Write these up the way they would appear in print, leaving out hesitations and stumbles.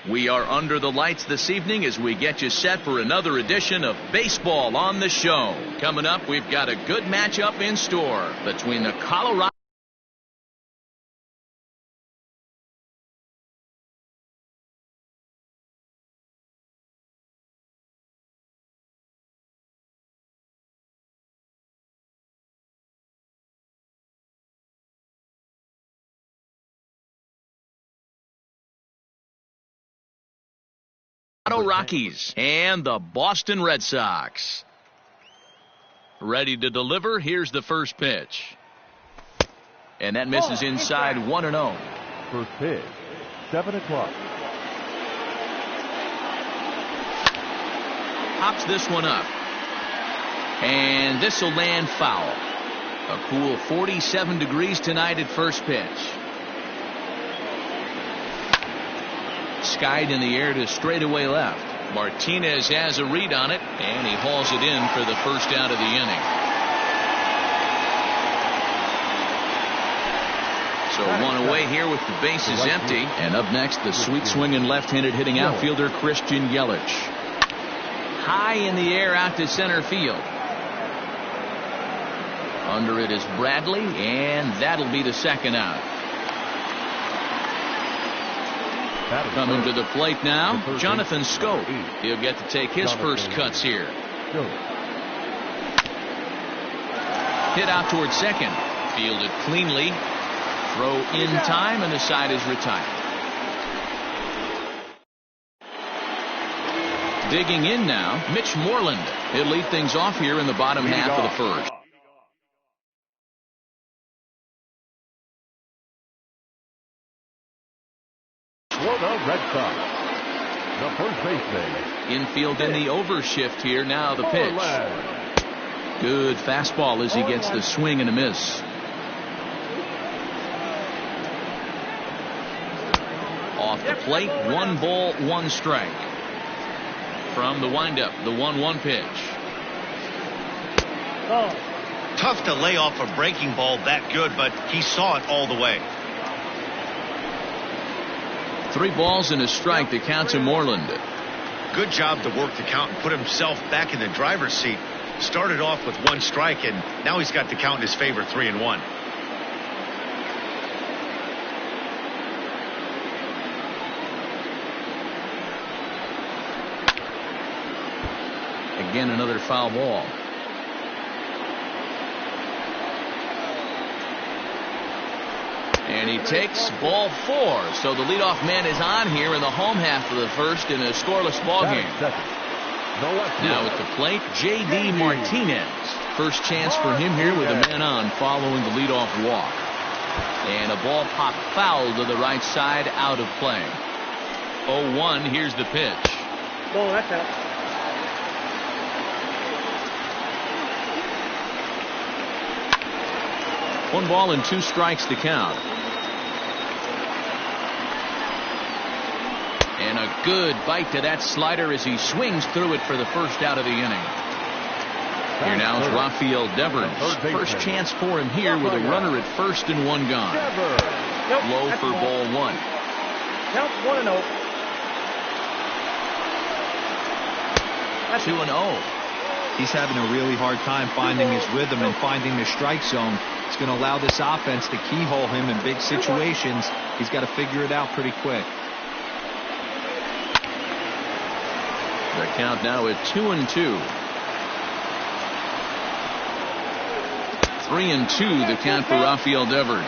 We are under the lights this evening as we get you set for another edition of Baseball on the Show. Coming up, we've got a good matchup in store between the Colorado Rockies and the Boston Red Sox. Ready to deliver. Here's the first pitch. And that misses inside 1-0. First pitch, 7 o'clock. Pops this one up. And this will land foul. A cool 47 degrees tonight at first pitch. Skied in the air to straightaway left. Martinez has a read on it, and he hauls it in for the first out of the inning. So one away here with the bases empty. And up next, the sweet swinging left-handed hitting outfielder Christian Yelich. High in the air out to center field. Under it is Bradley, and that'll be the second out. Coming to the plate now, Jonathan Schoop. He'll get to take his first cuts here. Hit out towards second. Fielded cleanly. Throw in time, and the side is retired. Digging in now, Mitch Moreland. He'll lead things off here in the bottom half of the first. Red Sox, the first baseman. Infield in the overshift here. Now the pitch. Good fastball as he gets the swing and a miss. Off the plate, 1 ball, 1 strike. From the windup, the 1-1 pitch. Tough to lay off a breaking ball that good, but he saw it all the way. 3 balls and a strike to count to Moreland. Good job to work the count and put himself back in the driver's seat. Started off with 1 strike, and now he's got the count in his favor, 3-1. Again, another foul ball. And he takes ball 4. So the leadoff man is on here in the home half of the first in a scoreless ball game. Now at the plate, J.D. Martinez. First chance for him here with a man on following the leadoff walk. And a ball popped foul to the right side, out of play. 0-1. Here's the pitch. Oh, that's out. One ball and 2 strikes to count. And a good bite to that slider as he swings through it for the first out of the inning. Here now is Rafael Devers. First chance for him here with a runner at first and 1 gone. Low for ball 1. Count 1-0. 2-0. He's having a really hard time finding his rhythm and finding the strike zone. It's going to allow this offense to keyhole him in big situations. He's got to figure it out pretty quick. The count now at 2-2. 3-2 the count for Rafael Devers.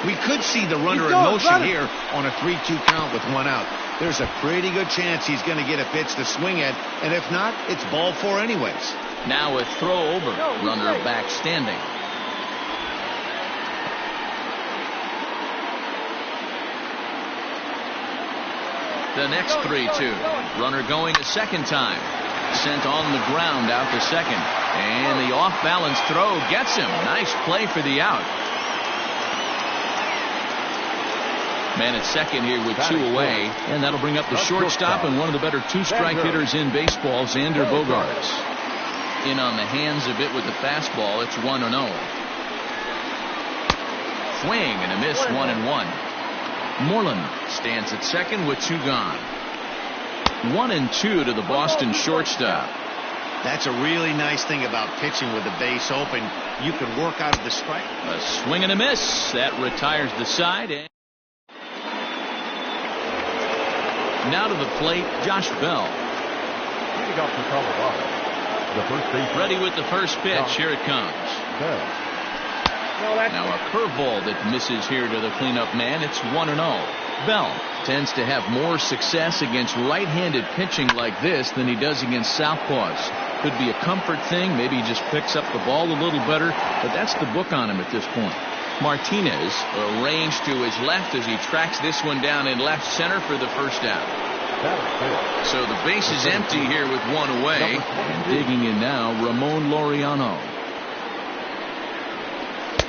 We could see the runner in motion here on a 3-2 count with 1 out. There's a pretty good chance he's going to get a pitch to swing at, and if not, it's ball 4 anyways. Now a throw over. Runner back standing. The next 3-2. Runner going a second time. Sent on the ground out to second. And the off-balance throw gets him. Nice play for the out. Man at second here with 2 away. And that'll bring up the shortstop and one of the better 2-strike hitters in baseball, Xander Bogaerts. In on the hands a bit with the fastball. It's 1-0. Swing and a miss, 1-1. Moreland stands at second with 2 gone. 1-2 to the Boston shortstop. That's a really nice thing about pitching with the base open. You can work out of the strike. A swing and a miss. That retires the side. And now to the plate, Josh Bell. Leading off the Colorado, the first base. Ready with the first pitch. Here it comes. Bell. Now a curveball that misses here to the cleanup man. It's 1-0. Bell tends to have more success against right-handed pitching like this than he does against southpaws. Could be a comfort thing. Maybe he just picks up the ball a little better, but that's the book on him at this point. Martinez arranged to his left as he tracks this one down in left center for the first out. So the base is empty here with 1 away. And digging in now, Ramon Laureano.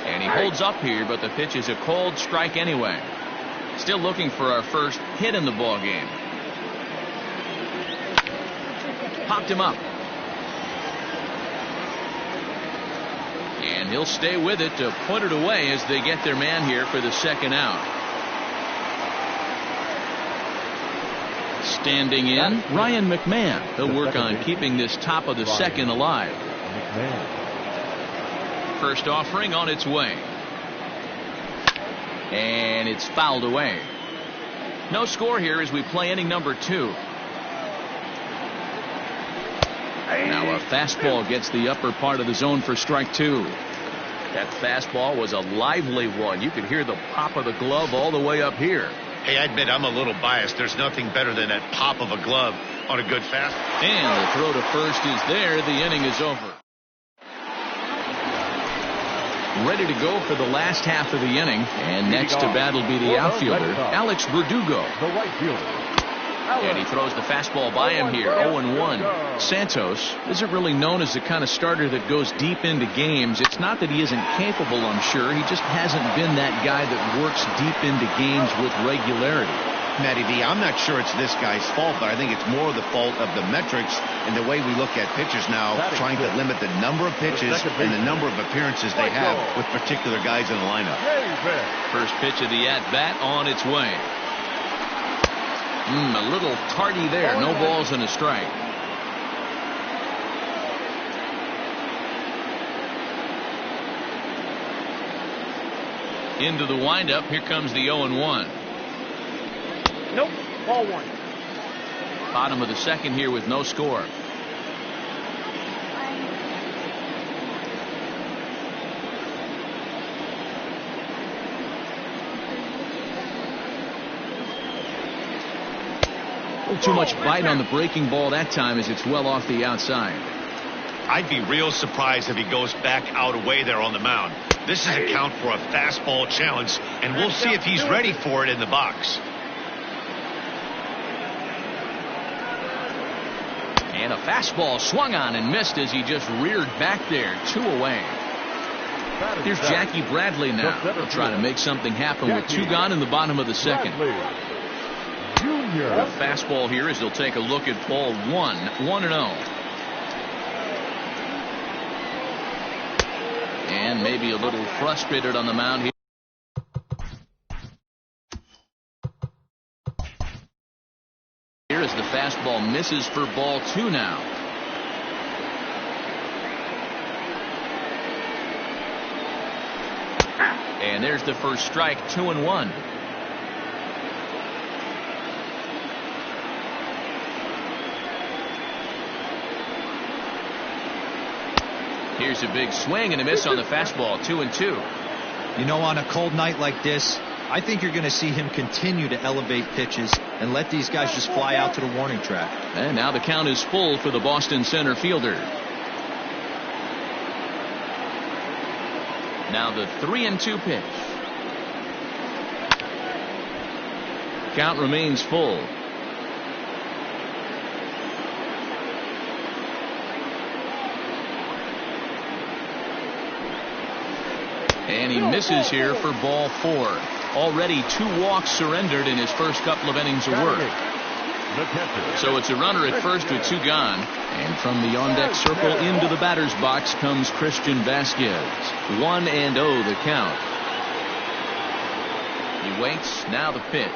And he holds up here, but the pitch is a cold strike anyway. Still looking for our first hit in the ball game. Popped him up. And he'll stay with it to put it away as they get their man here for the second out. Standing in, Ryan McMahon. He'll work on keeping this top of the second alive. First offering on its way. And it's fouled away. No score here as we play inning number 2. Now a fastball gets the upper part of the zone for strike 2. That fastball was a lively one. You could hear the pop of the glove all the way up here. Hey, I admit I'm a little biased. There's nothing better than that pop of a glove on a good fastball. And the throw to first is there. The inning is over. Ready to go for the last half of the inning. And next to bat will be the outfielder, Alex Verdugo. The right fielder. And he throws the fastball by him here, 0-1. Santos isn't really known as the kind of starter that goes deep into games. It's not that he isn't capable, I'm sure. He just hasn't been that guy that works deep into games with regularity. Matty V, I'm not sure it's this guy's fault, but I think it's more the fault of the metrics and the way we look at pitchers now, trying to limit the number of pitches and the number of appearances they have with particular guys in the lineup. First pitch of the at-bat on its way. A little tardy there. No balls and a strike. Into the windup. Here comes the 0-1. Nope. Ball 1. Bottom of the second here with no score. Too much bite on the breaking ball that time as it's well off the outside. I'd be real surprised if he goes back out away there on the mound. This is a count for a fastball challenge, and we'll see if he's ready for it in the box. And a fastball swung on and missed as he just reared back there. 2 away. Here's Jackie Bradley now. He'll try to make something happen with 2 gone in the bottom of the second. The fastball here as they'll take a look at ball 1. 1-0. And maybe a little frustrated on the mound here. Here as the fastball misses for ball 2 now. And there's the first strike. 2-1. Here's a big swing and a miss on the fastball. 2-2. You know, on a cold night like this, I think you're going to see him continue to elevate pitches and let these guys just fly out to the warning track. And now the count is full for the Boston center fielder. Now the 3-2 pitch. Count remains full. And he misses here for ball 4. Already 2 walks surrendered in his first couple of innings of work. So it's a runner at first with 2 gone. And from the on-deck circle into the batter's box comes Christian Vasquez. 1-0 the count. He waits. Now the pitch.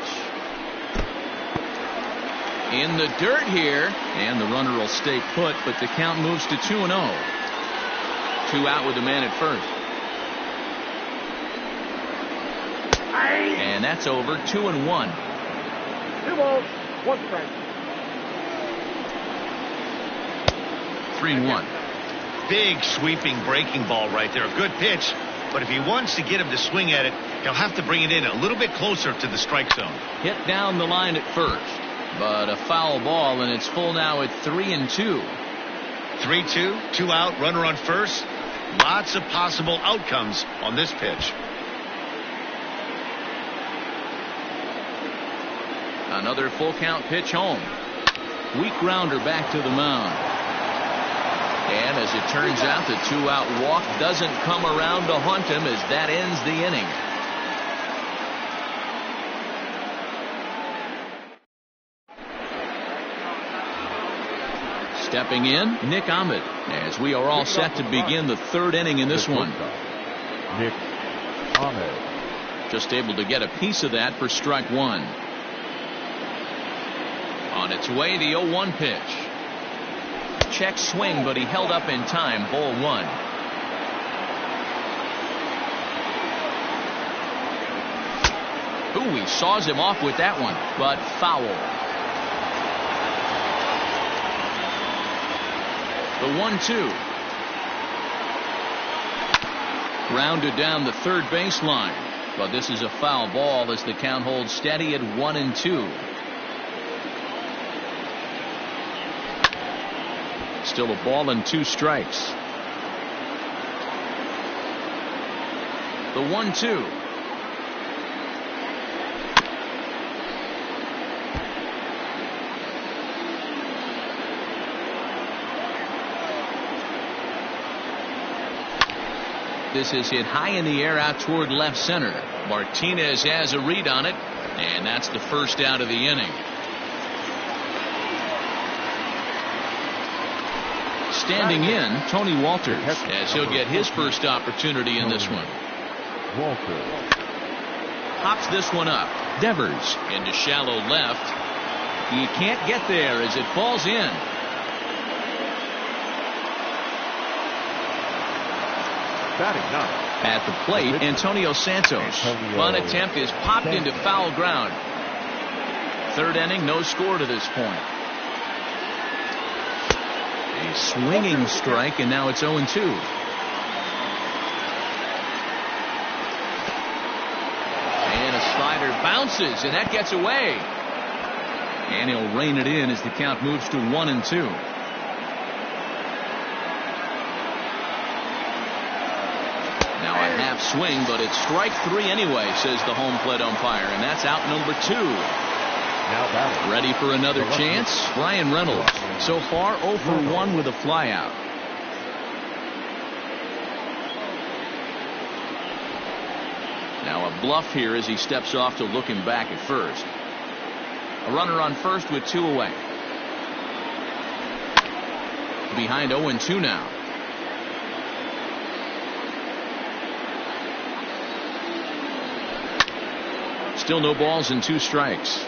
In the dirt here. And the runner will stay put, but the count moves to 2-0. 2 out with the man at first. And that's over. 2-1. 2 balls, 1 strike. 3-1. Big sweeping breaking ball right there. A good pitch. But if he wants to get him to swing at it, he'll have to bring it in a little bit closer to the strike zone. Hit down the line at first. But a foul ball, and it's full now at 3-2. 3-2, 2 out, runner on first. Lots of possible outcomes on this pitch. Another full count pitch home. Weak grounder back to the mound. And as it turns out, the 2 out walk doesn't come around to haunt him as that ends the inning. Stepping in, Nick Ahmed, as we are all set to begin the 3rd inning in this one. Nick Ahmed. Just able to get a piece of that for strike 1. On its way, the 0-1 pitch. Check swing, but he held up in time. Ball 1. Ooh, he saws him off with that one, but foul. The 1-2. Grounded down the third baseline, but this is a foul ball as the count holds steady at 1-2. Still a ball and 2 strikes. The 1-2. This is hit high in the air out toward left center. Martinez has a read on it, and that's the first out of the inning. Standing in, Tony Walters, as he'll get his first opportunity in this one. Pops this one up. Devers into shallow left. He can't get there as it falls in. At the plate, Antonio Santos. Bunt attempt is popped into foul ground. 3rd inning, no score to this point. A swinging strike, and now it's 0-2. And a slider bounces, and that gets away. And he'll rein it in as the count moves to 1-2. Now a half swing, but it's strike 3 anyway, says the home plate umpire, and that's out number 2. Ready for another chance? Bryan Reynolds. So far 0 for 1 with a flyout. Now a bluff here as he steps off to look him back at first. A runner on first with 2 away. Behind 0-2 now. Still no balls and 2 strikes.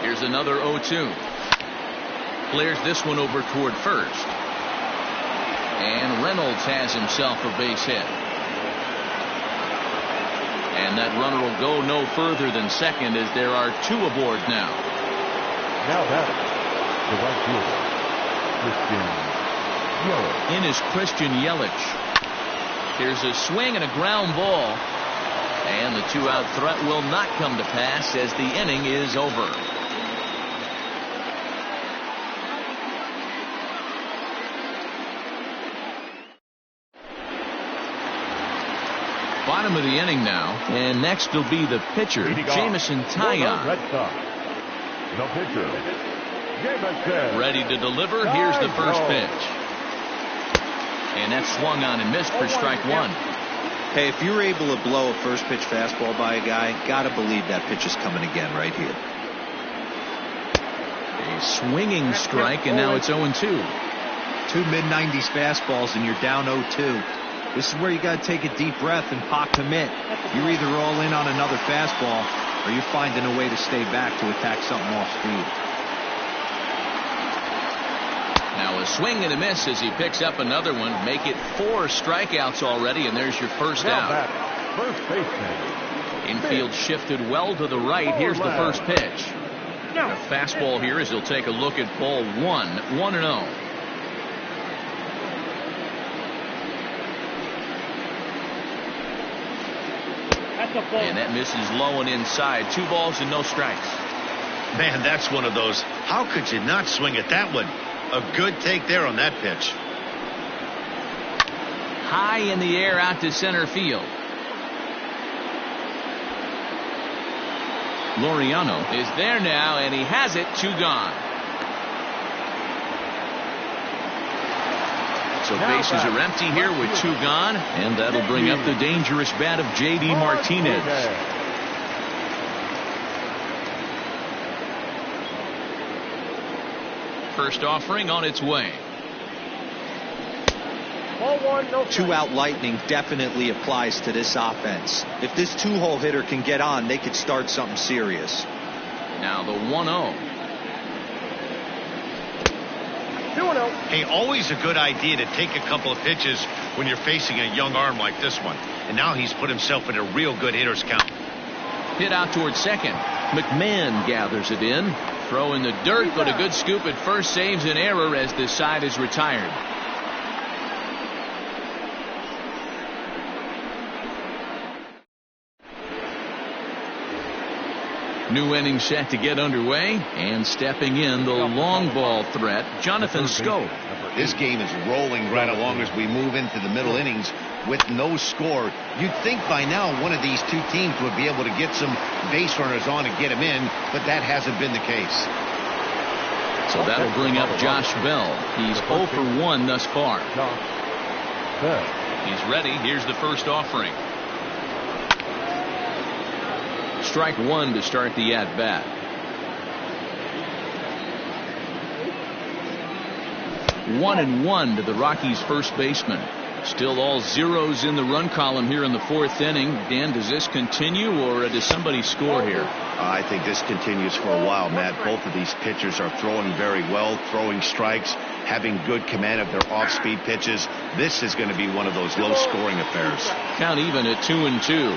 Here's another 0-2. Clears this one over toward first. And Reynolds has himself a base hit. And that runner will go no further than second as there are 2 aboard now. Now batting, the right fielder, Christian Yelich. In is Christian Yelich. Here's a swing and a ground ball. And the 2 out threat will not come to pass as the inning is over. Bottom of the inning now, and next will be the pitcher, Jameson Taillon. The pitcher, Jameson. Ready to deliver. Here's the first pitch. And that's swung on and missed for strike 1. Hey, if you're able to blow a first pitch fastball by a guy, gotta believe that pitch is coming again right here. A swinging strike, and now it's 0-2. 2 mid-90s fastballs, and you're down 0-2. This is where you got to take a deep breath and pot commit. You're either all in on another fastball or you're finding a way to stay back to attack something off speed. Now a swing and a miss as he picks up another one. Make it 4 strikeouts already, and there's your first out. First baseman. Infield shifted well to the right. Here's the first pitch. A fastball here as he'll take a look at ball 1. 1-0. And that misses low and inside. 2 balls and no strikes. Man, that's one of those. How could you not swing at that one? A good take there on that pitch. High in the air out to center field. Laureano is there now, and he has it. 2 gone. So bases are empty here with 2 gone, and that'll bring up the dangerous bat of J.D. Martinez. First offering on its way. 2-out lightning definitely applies to this offense. If this 2-hole hitter can get on, they could start something serious. Now the 1-0. 2-0. Hey, always a good idea to take a couple of pitches when you're facing a young arm like this one. And now he's put himself in a real good hitter's count. Hit out towards second. McMahon gathers it in. Throw in the dirt, but a good scoop at first saves an error as this side is retired. New inning set to get underway, and stepping in the long ball threat, Jonathan Schoop. This game is rolling right along as we move into the middle innings with no score. You'd think by now one of these 2 teams would be able to get some base runners on and get them in, but that hasn't been the case. So that'll bring up Josh Bell. He's 0 for 1 thus far. He's ready. Here's the first offering. Strike 1 to start the at-bat. 1-1 to the Rockies' first baseman. Still all zeros in the run column here in the 4th inning. Dan, does this continue, or does somebody score here? I think this continues for a while, Matt. Both of these pitchers are throwing very well, throwing strikes, having good command of their off-speed pitches. This is going to be one of those low-scoring affairs. Count even at 2-2.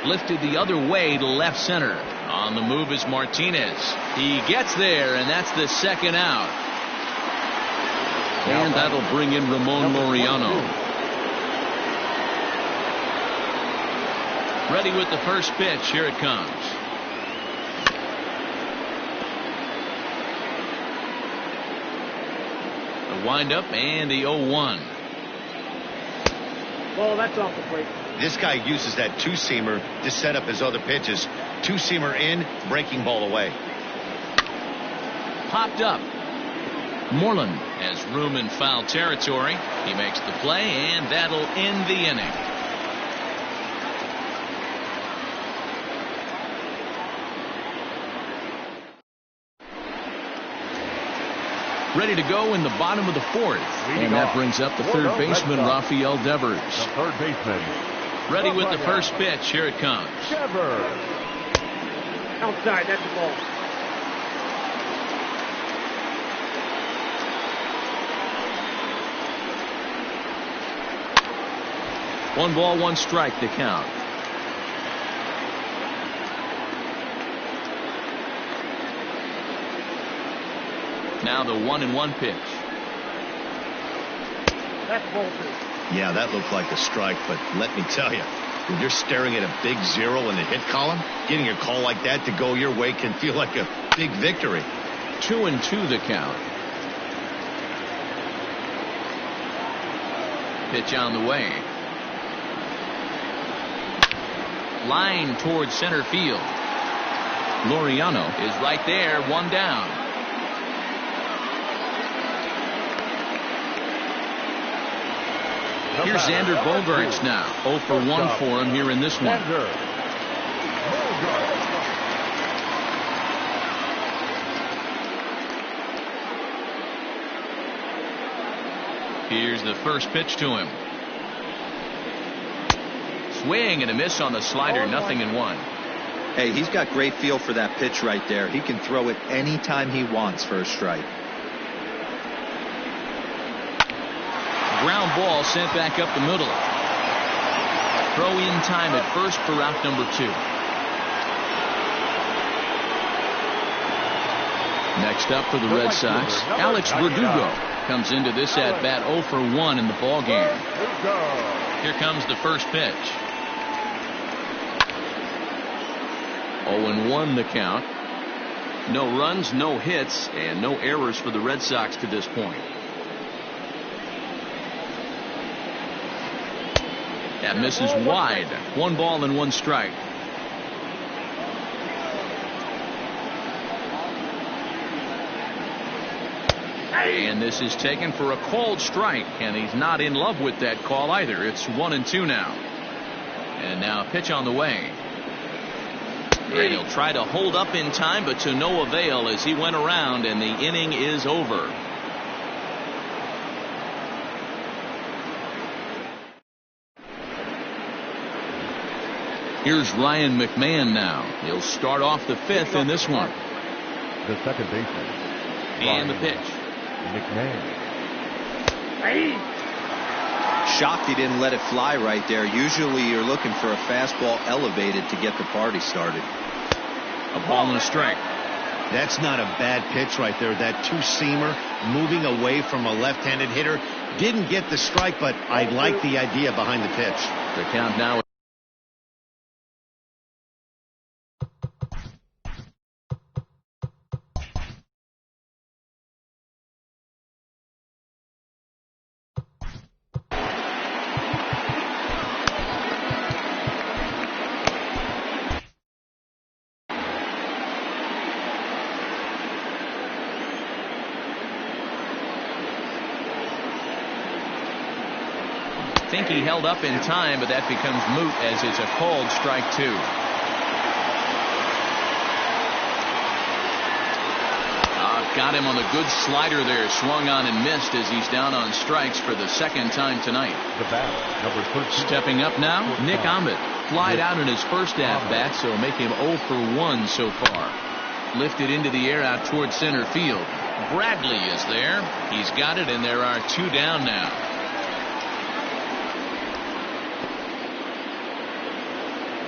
Lifted the other way to left center. On the move is Martinez. He gets there, and that's the second out. And that'll bring in Ramon Laureano. Ready with the first pitch. Here it comes. The windup and the 0-1. Well, that's off the plate. This guy uses that 2-seamer to set up his other pitches. 2-seamer in, breaking ball away. Popped up. Moreland has room in foul territory. He makes the play, and that'll end the inning. Ready to go in the bottom of the 4th. And that brings up the third baseman, Rafael Devers. The third baseman. Ready with the first pitch. Here it comes. Devers. Outside, that's the ball. One ball, 1 strike to count. Now the 1-1 pitch. That's ball 2. Yeah, that looked like a strike, but let me tell you, when you're staring at a big 0 in the hit column, getting a call like that to go your way can feel like a big victory. 2-2 the count. Pitch on the way. Line towards center field. Laureano is right there, 1 down. Here's Xander Bogaerts now. 0 for 1 for him here in this one. Here's the first pitch to him. Swing and a miss on the slider, 0-1. Hey, he's got great feel for that pitch right there. He can throw it anytime he wants for a strike. Ground ball sent back up the middle. Throw in time at first for out number 2. Next up for the Red Sox, Alex Verdugo comes into this at bat 0 for 1 in the ball game. Here comes the first pitch. 0-1 the count. No runs, no hits, and no errors for the Red Sox to this point. That misses wide. 1 ball and 1 strike. And this is taken for a called strike, and he's not in love with that call either. It's 1-2 now. And now a pitch on the way. And he'll try to hold up in time, but to no avail as he went around, and the inning is over. Here's Ryan McMahon now. He'll start off the 5th in this one. The second baseman. And the pitch. McMahon. Shocked he didn't let it fly right there. Usually you're looking for a fastball elevated to get the party started. A ball and a strike. That's not a bad pitch right there. That two-seamer moving away from a left-handed hitter. Didn't get the strike, but I like the idea behind the pitch. The count now. I think he held up in time, but that becomes moot as it's a called strike 2. Got him on the good slider there. Swung on and missed as he's down on strikes for the second time tonight. The bat, number 13. Stepping up now, Nick Ahmed. Flied out in his first at-bat, so make him 0 for 1 so far. Lifted into the air out towards center field. Bradley is there. He's got it, and there are 2 down now.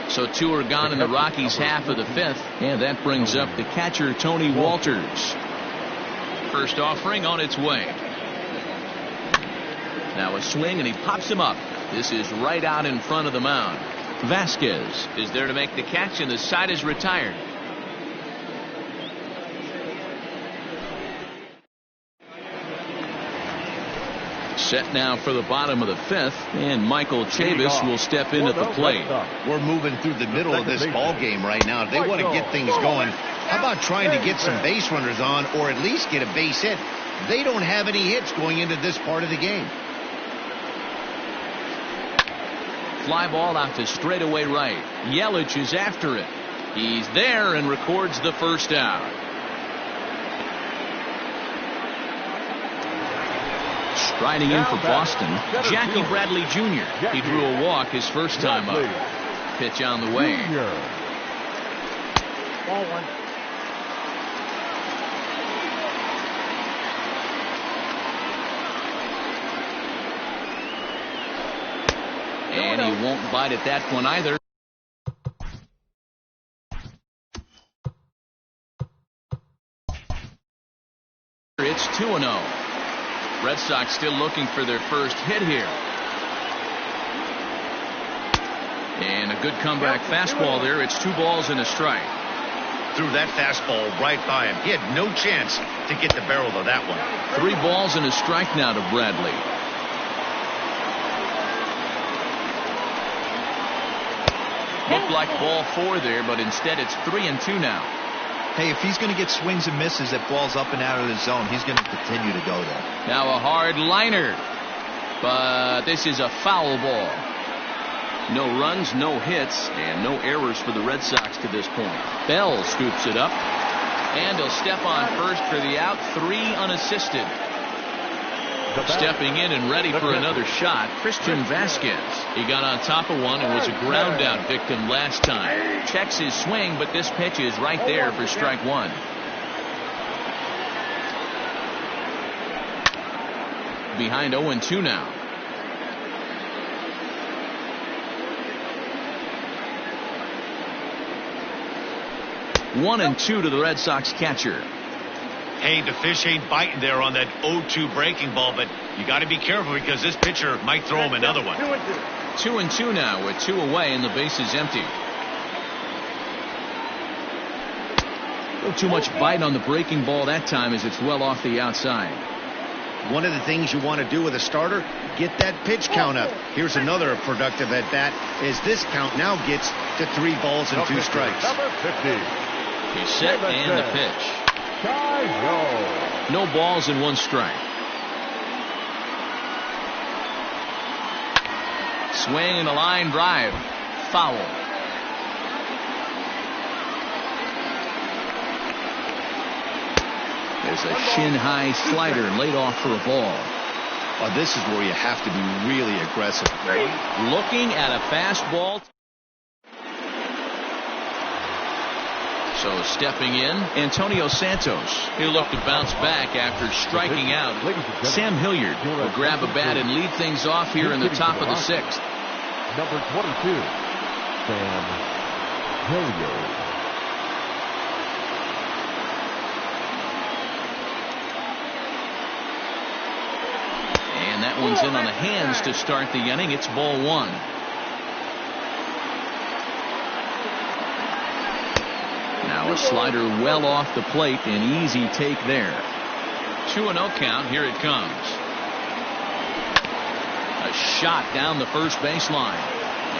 So 2 are gone in the Rockies' half of the 5th, and that brings up the catcher, Tony Walters. First offering on its way. Now a swing, and he pops him up. This is right out in front of the mound. Vasquez is there to make the catch, and the side is retired. Set now for the bottom of the 5th, and Michael Chavis will step in at the plate. We're moving through the middle of this ball game right now. If they want to get things going, how about trying to get some base runners on, or at least get a base hit? They don't have any hits going into this part of the game. Fly ball out to straightaway right. Yelich is after it. He's there and records the first out. Striding in for Boston, Jackie Bradley Jr. He drew a walk his first time up. Pitch on the way. Ball 1. And he won't bite at that one either. It's 2-0. Red Sox still looking for their first hit here. And a good comeback fastball there. It's 2 balls and a strike. Threw that fastball right by him. He had no chance to get the barrel of that one. 3 balls and a strike now to Bradley. Looked like ball 4 there, but instead it's 3-2 now. Hey, if he's going to get swings and misses at balls up and out of the zone, he's going to continue to go there. Now a hard liner, but this is a foul ball. No runs, no hits, and no errors for the Red Sox to this point. Bell scoops it up, and he'll step on first for the out. 3 unassisted. Stepping in and ready for another shot, Christian Vasquez. He got on top of one and was a ground out victim last time. Checks his swing, but this pitch is right there for strike one. Behind 0-2 now. One and two to the Red Sox catcher. Hey, the fish ain't biting there on that 0-2 breaking ball, but you got to be careful because this pitcher might throw him another one. 2-2 now with two away and the base is empty. Too much bite on the breaking ball that time as it's well off the outside. One of the things you want to do with a starter, get that pitch count up. Here's another productive at bat as this count now gets to 3 balls and 2 strikes. Number 50. He's set and the pitch. No balls and 1 strike. Swing and a line drive. Foul. There's a shin-high slider laid off for a ball. Oh, this is where you have to be really aggressive. Looking at a fastball. So stepping in, Antonio Santos. He'll look to bounce back after striking out. Sam Hilliard will grab a bat and lead things off here in the top of the 6th. Number 22, Sam Hilliard. And that one's in on the hands to start the inning. It's ball 1. Now a slider well off the plate. An easy take there. 2-0 count. Here it comes. A shot down the first baseline.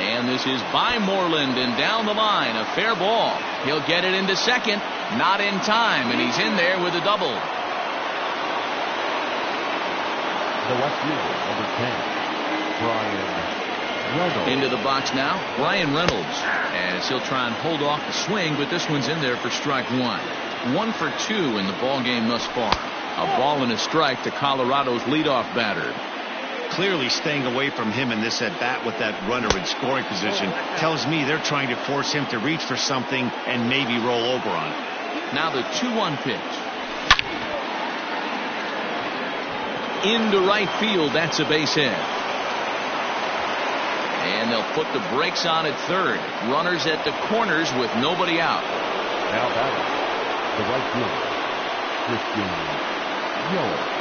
And this is by Moreland and down the line. A fair ball. He'll get it into second. Not in time. And he's in there with a double. The left fielder, number 10, Bryan Reynolds. Into the box now, Bryan Reynolds. As he'll try and hold off the swing, but this one's in there for strike 1. 1 for 2 in the ball game thus far. A ball and a strike to Colorado's leadoff batter. Clearly staying away from him in this at bat with that runner in scoring position tells me they're trying to force him to reach for something and maybe roll over on it. Now the 2-1 pitch. Into right field. That's a base hit. And they'll put the brakes on at third. Runners at the corners with nobody out. Now batting, the right fielder, Christian Yelich.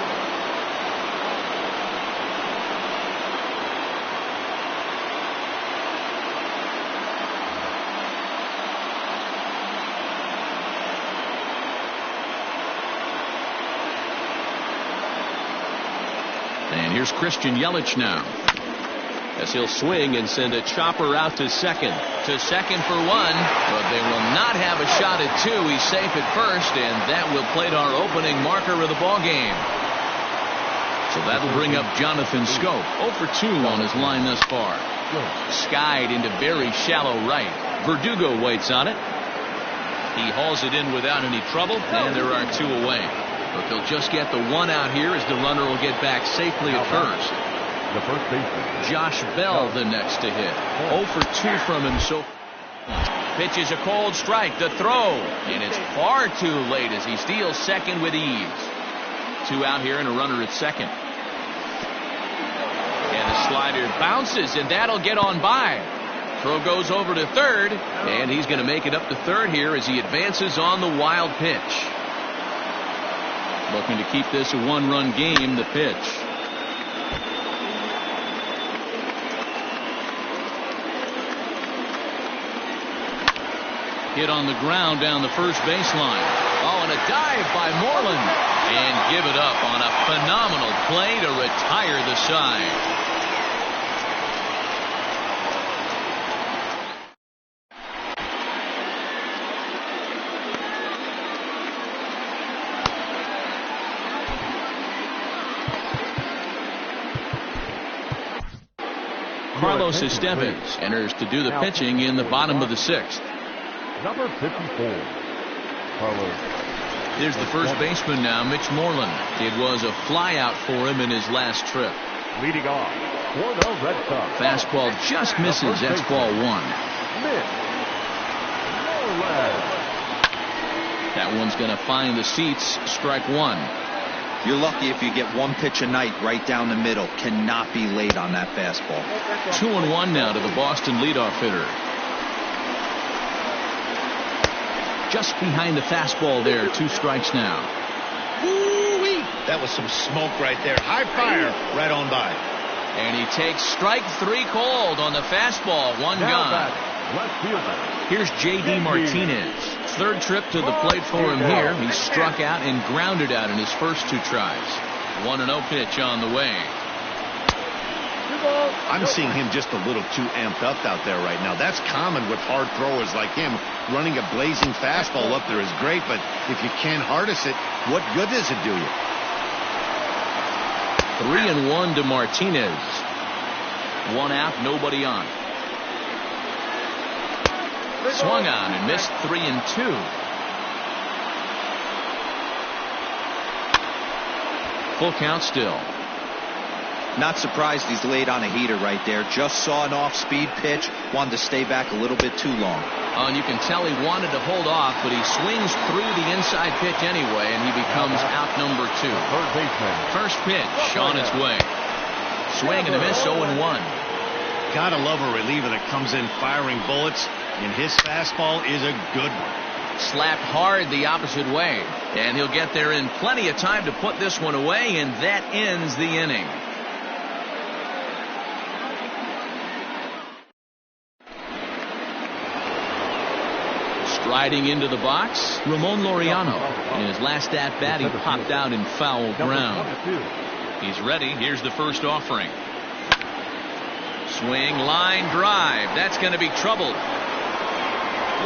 And here's Christian Yelich now. As he'll swing and send a chopper out to second. To second for 1. But they will not have a shot at 2. He's safe at first. And that will plate our opening marker of the ball game. So that'll bring up Jonathan Schoop. 0 for 2 on his line thus far. Skied into very shallow right. Verdugo waits on it. He hauls it in without any trouble. And there are 2 away. But they'll just get the 1 out here as the runner will get back safely at first. The first baseman, Josh Bell, the next to hit. 0 for 2 from him so far. Pitch is a cold strike. The throw. And it's far too late as he steals second with ease. 2 out here and a runner at second. And the slider bounces, and that'll get on by. Throw goes over to third, and he's going to make it up to third here as he advances on the wild pitch. Looking to keep this a 1-run game. The pitch. Hit on the ground down the first baseline. Oh, and a dive by Moreland. And give it up on a phenomenal play to retire the side. Carlos Estevez enters to do the pitching in the bottom of the 6th. Number 54, Carlos Here's the first baseman now, Mitch Moreland. It was a flyout for him in his last trip. Leading off for the Red Sox. Fastball just misses. That's ball one. Mitch Moreland. That one's going to find the seats. Strike one. You're lucky if you get one pitch a night right down the middle. Cannot be late on that fastball. 2-1 now to the Boston leadoff hitter. Just behind the fastball there. 2 strikes now. Woo-wee. That was some smoke right there. High fire right on by. And he takes strike 3 called on the fastball. One gone. Here's J.D. Martinez. Third trip to the plate for him here. He struck out and grounded out in his first 2 tries. 1-0 pitch on the way. I'm seeing him just a little too amped up out there right now. That's common with hard throwers like him. Running a blazing fastball up there is great, but if you can't harness it, what good does it do you? 3-1 to Martinez. 1 out, nobody on. Swung on and missed. 3-2. Full count still. Not surprised he's laid on a heater right there. Just saw an off-speed pitch. Wanted to stay back a little bit too long. Oh, and you can tell he wanted to hold off, but he swings through the inside pitch anyway, and he becomes out number 2. First pitch on its way. Swing and a miss. 0-1. Gotta love a reliever that comes in firing bullets, and his fastball is a good one. Slapped hard the opposite way, and he'll get there in plenty of time to put this one away, and that ends the inning. Striding into the box, Ramon Laureano. In his last at-bat, he popped out in foul ground. He's ready. Here's the first offering. Swing, line drive. That's going to be trouble.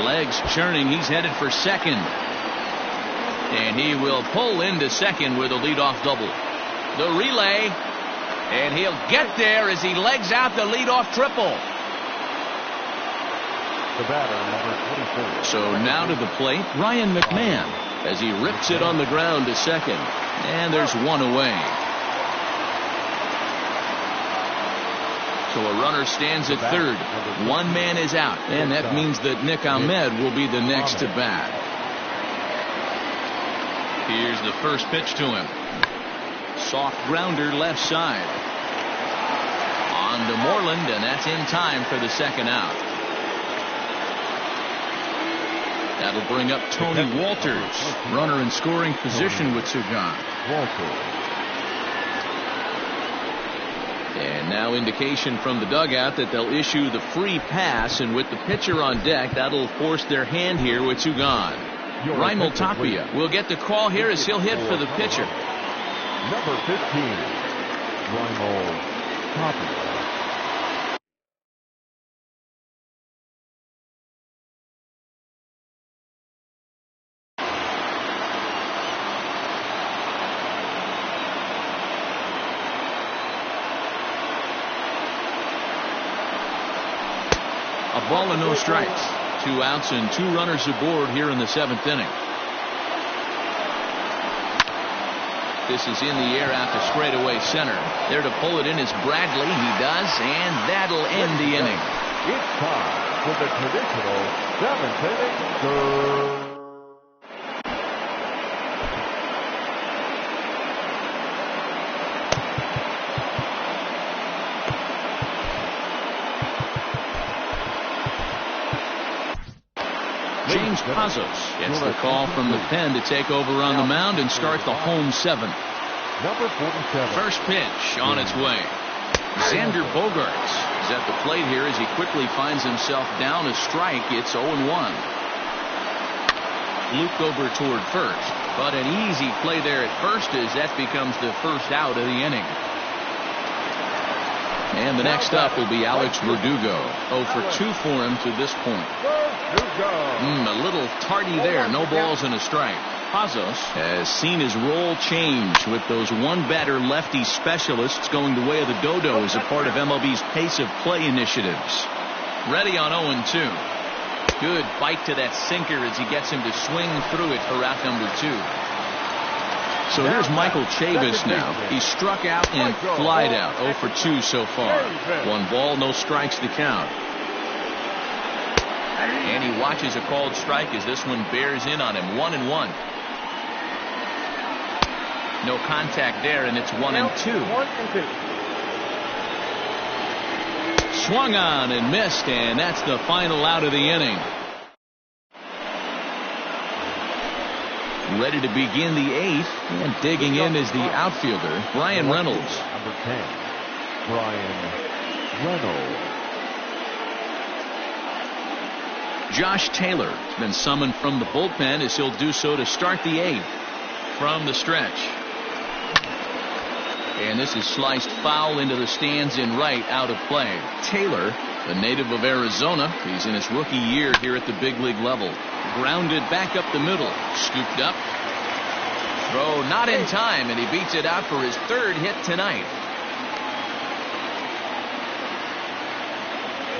Legs churning. He's headed for second. And he will pull into second with a leadoff double. The relay. And he'll get there as he legs out the leadoff triple. The batter, number 24. So now to the plate, Ryan McMahon, as he rips it on the ground to second. And there's one away. So a runner stands at third. One man is out. And that means that Nick Ahmed will be the next to bat. Here's the first pitch to him. Soft grounder left side. On to Moreland, and that's in time for the second out. That'll bring up Tony Walters, runner in scoring position with Sugan. And now indication from the dugout that they'll issue the free pass, and with the pitcher on deck, that'll force their hand here with Sugan. Raimel Tapia will get the call here as he'll hit for the pitcher. Number 15, Raimel Tapia. A ball and no strikes. 2 outs and 2 runners aboard here in the 7th inning. This is in the air out to straightaway center. There to pull it in is Bradley. He does, and that'll end the inning. It's time for the traditional 7th inning. James Pazos gets the call from the pen to take over on the mound and start the home 7th. Number 47. First pitch on its way. Xander Bogaerts is at the plate here as he quickly finds himself down a strike. It's 0-1. Looped over toward first, but an easy play there at first as that becomes the first out of the inning. And the next up will be Alex Verdugo. 0 for 2 for him to this point. A little tardy there. No balls and a strike. Pazos has seen his role change with those one-batter lefty specialists going the way of the dodo as a part of MLB's pace of play initiatives. Ready on 0-2. Good bite to that sinker as he gets him to swing through it for out number 2. So here's Michael Chavis now. He struck out and flied out. 0 for 2 so far. 1 ball, no strikes to count. And he watches a called strike as this one bears in on him. 1-1. No contact there, and it's 1-2. Swung on and missed, and that's the final out of the inning. Ready to begin the 8th, and digging in is the outfielder, Bryan Reynolds. Number 10, Bryan Reynolds. Josh Taylor has been summoned from the bullpen as he'll do so to start the 8th from the stretch. And this is sliced foul into the stands in right, out of play. Taylor, a native of Arizona, he's in his rookie year here at the big league level. Grounded back up the middle, scooped up. Throw not in time, and he beats it out for his 3rd hit tonight.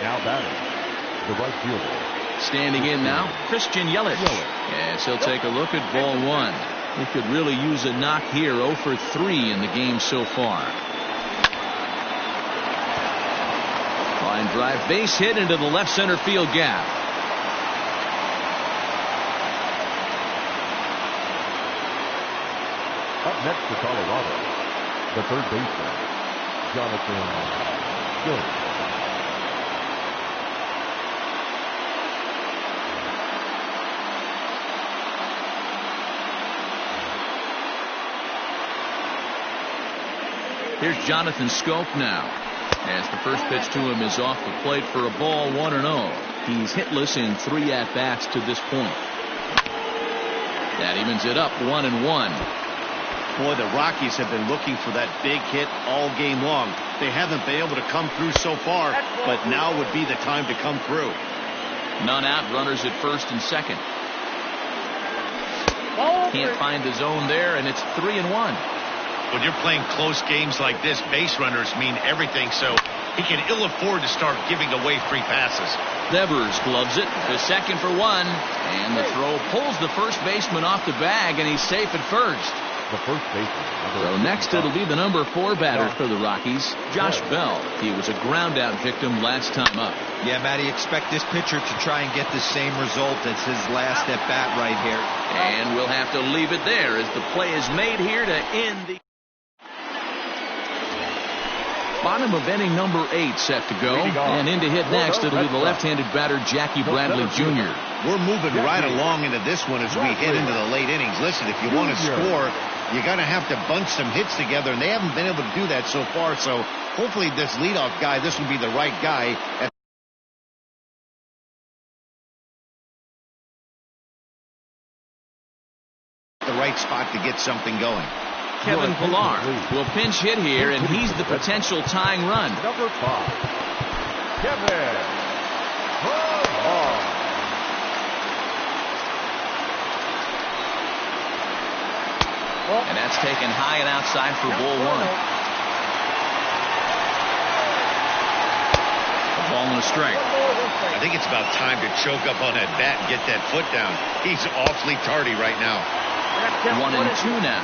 Now batting, the right fielder. Standing in now, Christian Yelich. Yes, he'll take a look at ball 1. He could really use a knock here. 0 for 3 in the game so far. Line drive, base hit into the left center field gap. Up next for Colorado, the 3rd baseman, Jonathan Schoop. Here's Jonathan Schoop now, as the first pitch to him is off the plate for a ball. 1-0. He's hitless in 3 at-bats to this point. That evens it up. 1-1. Boy, the Rockies have been looking for that big hit all game long. They haven't been able to come through so far, but now would be the time to come through. None out, runners at first and second. Can't find the zone there, and it's 3-1. When you're playing close games like this, base runners mean everything, so he can ill afford to start giving away free passes. Devers gloves it to second for 1, and the throw pulls the first baseman off the bag, and he's safe at first. The first baseman. So next it'll be the number 4 batter for the Rockies, Josh Bell. He was a ground out victim last time up. Yeah, Matty, expect this pitcher to try and get the same result as his last at bat right here. And we'll have to leave it there as the play is made here to end the bottom of inning number 8 set to go, and in to hit next it'll be the left-handed batter Jackie Bradley Jr. We're moving right along into this one as we head into the late innings. Listen, if you want to score, you got to have to bunch some hits together, and they haven't been able to do that so far. So hopefully this leadoff guy, this will be the right guy at the right spot to get something going. Kevin Pillar will pinch hit here, and he's the potential tying run. Number 5, Kevin Pillar. And that's taken high and outside for ball 1. A ball and a strike. I think it's about time to choke up on that bat and get that foot down. He's awfully tardy right now. 1-2 now.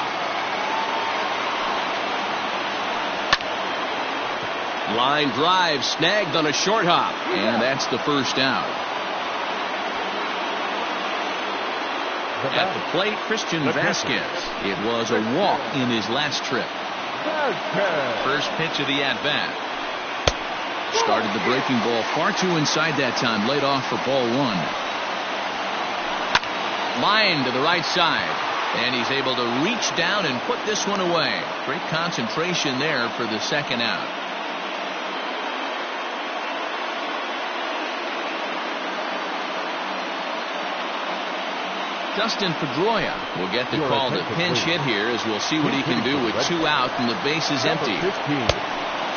Line drive snagged on a short hop, and that's the first out. At the plate, Christian Vasquez. It was a walk in his last trip. First pitch of the at-bat. Started the breaking ball far too inside that time. Laid off for ball 1. Line to the right side. And he's able to reach down and put this one away. Great concentration there for the second out. Dustin Pedroia will get the call to pinch hit here, as we'll see what he can do with 2 out and the base is empty.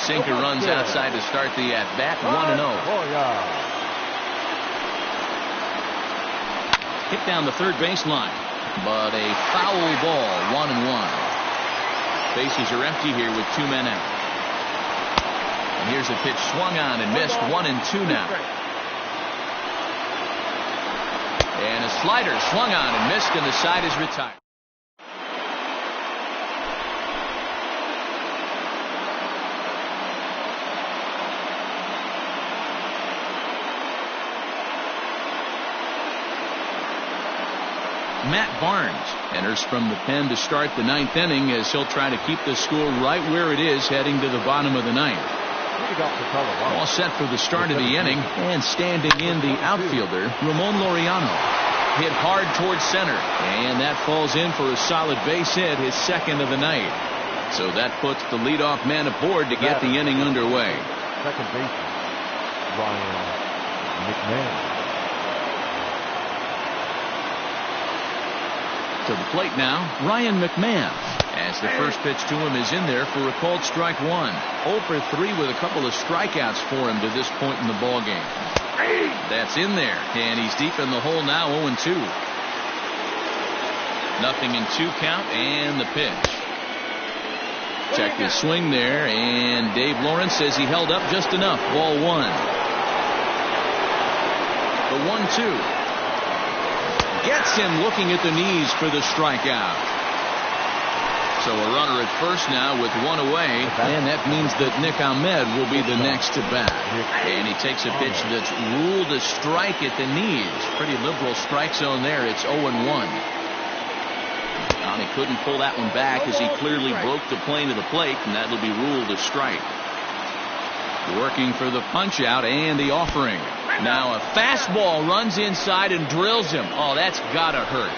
Sinker runs outside to start the at-bat. 1-0. Hit down the third baseline, but a foul ball. 1-1. Bases are empty here with 2 men out. And here's a pitch swung on and missed. 1-2 now. And a slider swung on and missed, and the side is retired. Matt Barnes enters from the pen to start the 9th inning as he'll try to keep the score right where it is heading to the bottom of the 9th. All set for the start of the inning, and standing in the outfielder, Ramon Laureano. Hit hard towards center, and that falls in for a solid base hit, his 2nd of the night. So that puts the leadoff man aboard to get the inning underway. Second baseman, Ryan McMahon. To the plate now, Ryan McMahon. As the first pitch to him is in there for a called strike 1. 0 for 3 with a couple of strikeouts for him to this point in the ball game. That's in there, and he's deep in the hole now, 0-2. 0-2 count, and the pitch. Check the swing there, and Dave Lawrence says he held up just enough. Ball 1. The 1-2. Gets him looking at the knees for the strikeout. So a runner at first now with 1 away, and that means that Nick Ahmed will be the next to bat. And he takes a pitch that's ruled a strike at the knees. Pretty liberal strike zone there. It's 0-1. He couldn't pull that one back as he clearly broke the plane of the plate, and that'll be ruled a strike. Working for the punch out and the offering. Now a fastball runs inside and drills him. Oh, that's gotta hurt.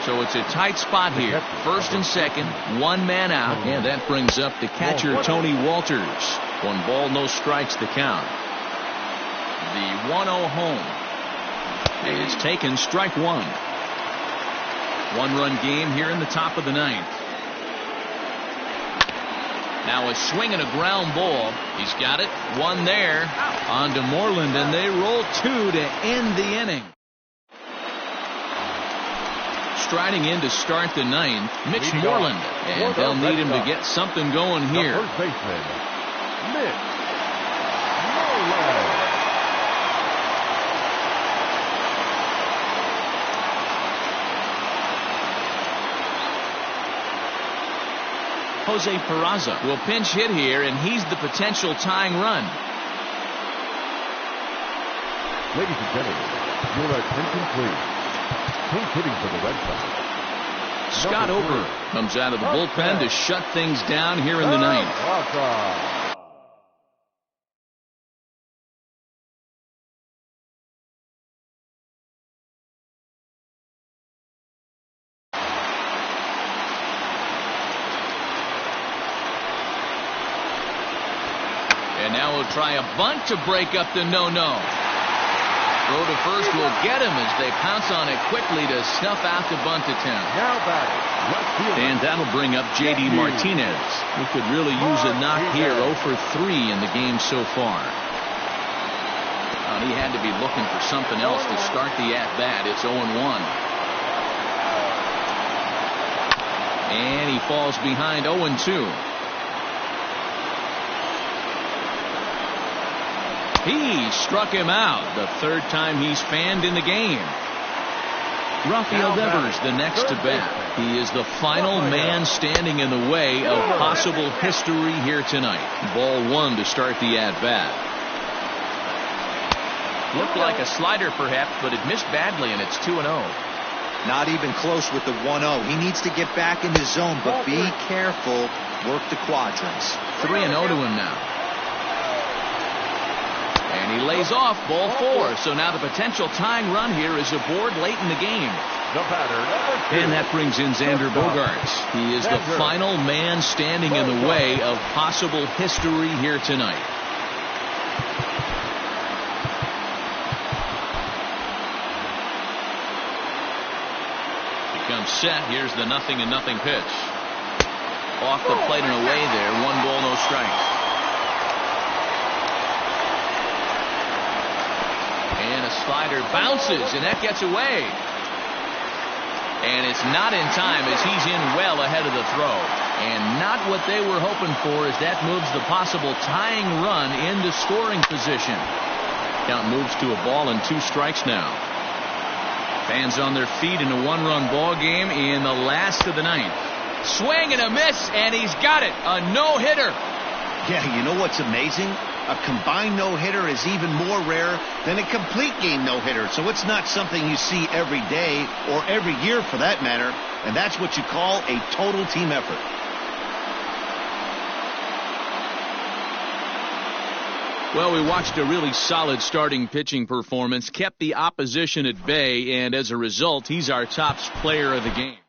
So it's a tight spot here. First and second, 1 man out, and that brings up the catcher Tony Walters. 1 ball, no strikes to count. The 1-0 home is taken, strike 1. 1-run game here in the top of the 9th. Now a swing and a ground ball. He's got it. 1 there on to Moreland, and they roll 2 to end the inning. Striding in to start the 9th, Mitch Moreland, and they'll need him to get something going here. First baseman, Mitch Moreland. Jose Peraza will pinch hit here, and he's the potential tying run. Ladies and gentlemen, your attention please. Pinch hitting for the Red Sox. Scott Ober comes out of the bullpen to shut things down here in the 9th. And now he'll try a bunt to break up the no-no. Throw to first will get him as they pounce on it quickly to snuff out the bunt attempt. Now batting, and that'll bring up J.D. Martinez, who could really use a knock here. 0 for 3 in the game so far. He had to be looking for something else to start the at-bat. It's 0-1. And he falls behind 0-2. He struck him out, the 3rd time he's fanned in the game. Rafael Devers the next to bat. He is the final man standing in the way of possible history here tonight. Ball 1 to start the at-bat. Looked like a slider perhaps, but it missed badly, and it's 2-0. Not even close with the 1-0. He needs to get back in his zone, but be careful. Work the quadrants. 3-0 to him now. And he lays off, ball 4. So now the potential tying run here is aboard late in the game. And that brings in Xander Bogaerts. He is the final man standing in the way of possible history here tonight. Becomes set. Here's the 0-0 pitch. Off the plate and away there. 1 ball, no strikes. And a slider bounces, and that gets away. And it's not in time as he's in well ahead of the throw. And not what they were hoping for as that moves the possible tying run into scoring position. Count moves to a ball and 2 strikes now. Fans on their feet in a 1-run ball game in the last of the 9th. Swing and a miss, and he's got it. A no-hitter. Yeah, you know what's amazing? A combined no-hitter is even more rare than a complete game no-hitter. So it's not something you see every day or every year for that matter. And that's what you call a total team effort. Well, we watched a really solid starting pitching performance, kept the opposition at bay, and as a result, he's our top player of the game.